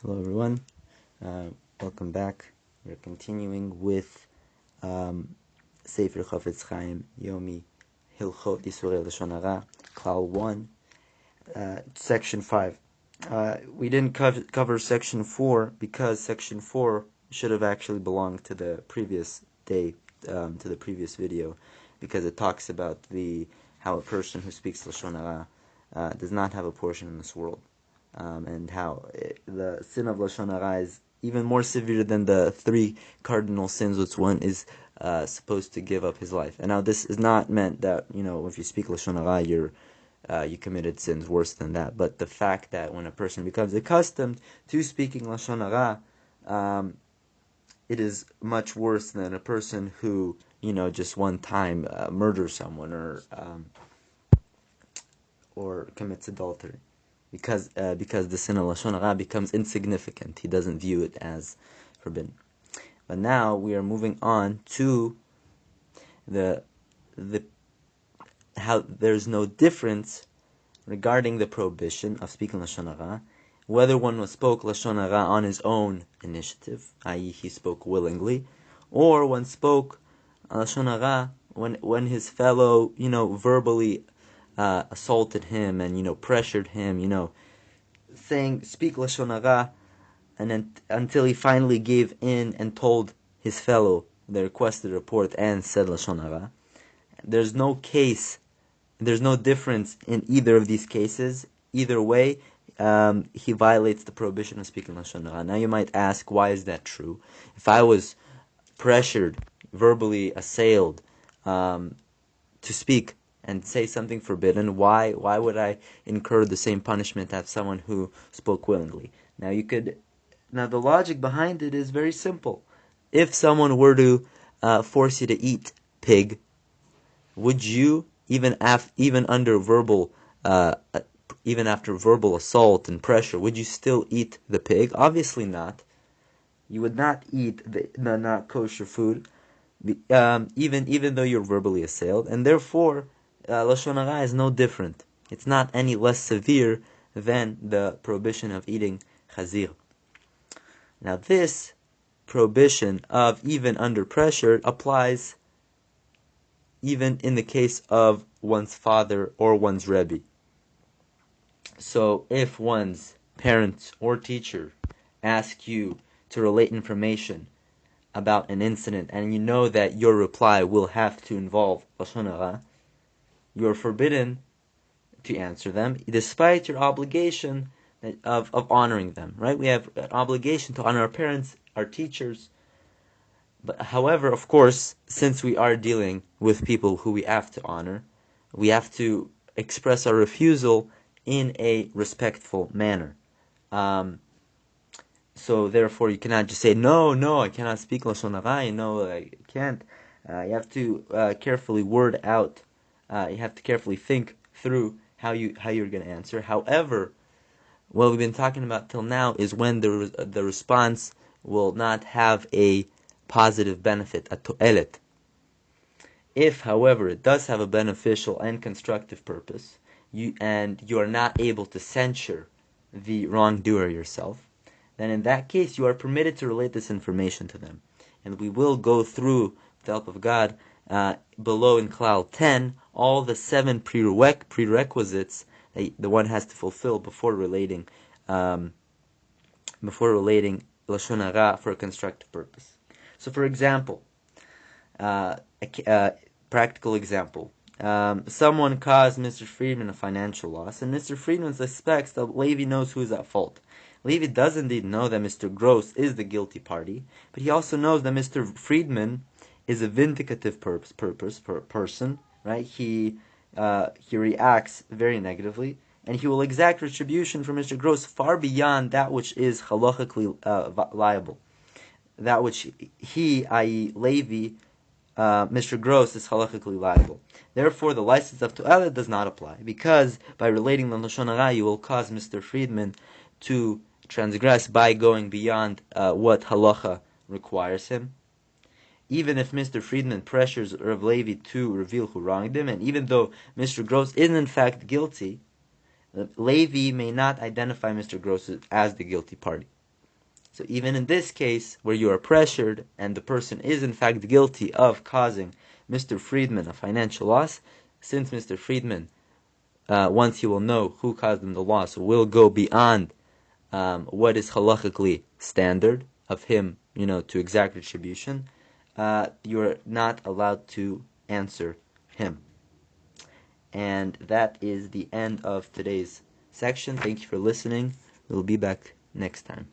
Hello everyone, welcome back. We're continuing with Sefer Chafetz Chaim Yomi Hilchot Yisurei Lashon Harah, Klal 1, Section 5. We didn't cover Section 4 because Section 4 should have actually belonged to the previous day, to the previous video, because it talks about how a person who speaks Lashon Harah does not have a portion in this world. And how the sin of Lashon Harah is even more severe than the three cardinal sins, which one is supposed to give up his life. And now this is not meant that, if you speak Lashon Harah, you committed sins worse than that. But the fact that when a person becomes accustomed to speaking Lashon Harah, it is much worse than a person who, just one time murders someone or commits adultery. Because the sin of Lashon Harah becomes insignificant. He doesn't view it as forbidden. But now we are moving on to how there's no difference regarding the prohibition of speaking Lashon Harah, whether one spoke Lashon Harah on his own initiative, i.e. he spoke willingly, or one spoke Lashon Harah when his fellow, verbally assaulted him and pressured him, saying speak Lashon Harah, and then until he finally gave in and told his fellow the requested report and said Lashon Harah. There's no difference in either of these cases. Either way, he violates the prohibition of speaking Lashon Harah. Now you might ask, why is that true? If I was pressured, verbally assailed, to speak and say something forbidden, why would I incur the same punishment as someone who spoke willingly? Now the logic behind it is very simple. If someone were to force you to eat pig, would you, even after verbal assault and pressure, would you still eat the pig? Obviously not. You would not eat the not kosher food, even though you're verbally assailed, and therefore Lashon Harah is no different. It's not any less severe than the prohibition of eating chazir. Now this prohibition of even under pressure applies even in the case of one's father or one's Rebbe. So if one's parent or teacher ask you to relate information about an incident and you know that your reply will have to involve Lashon Harah, you are forbidden to answer them, despite your obligation of honoring them. Right? We have an obligation to honor our parents, our teachers. But however, of course, since we are dealing with people who we have to honor, we have to express our refusal in a respectful manner. So therefore, you cannot just say, no, I cannot speak Lashon Harah, I can't. You have to carefully word out. You have to carefully think through how you're going to answer. However, what we've been talking about till now is when the response will not have a positive benefit, a to'elet. If, however, it does have a beneficial and constructive purpose, you are not able to censure the wrongdoer yourself, then in that case you are permitted to relate this information to them. And we will go through, with the help of God, below in Klal 10, all the 7 prerequisites that the one has to fulfill before relating Lashon Harah for a constructive purpose. So, for example, a practical example. Someone caused Mr. Friedman a financial loss, and Mr. Friedman suspects that Levi knows who is at fault. Levi does indeed know that Mr. Gross is the guilty party, but he also knows that Mr. Friedman is a vindicative person, right? He reacts very negatively, and he will exact retribution from Mr. Gross far beyond that which is halachically liable. That which he, i.e. Levi, Mr. Gross, is halachically liable. Therefore, the license of Tu'elet does not apply, because by relating the Lashon Harah, you will cause Mr. Friedman to transgress by going beyond what halacha requires him. Even if Mr. Friedman pressures Rav Levi to reveal who wronged him, and even though Mr. Gross is in fact guilty, Levi may not identify Mr. Gross as the guilty party. So even in this case, where you are pressured, and the person is in fact guilty of causing Mr. Friedman a financial loss, since Mr. Friedman, once he will know who caused him the loss, will go beyond what is halachically standard of him, to exact retribution, you're not allowed to answer him. And that is the end of today's section. Thank you for listening. We'll be back next time.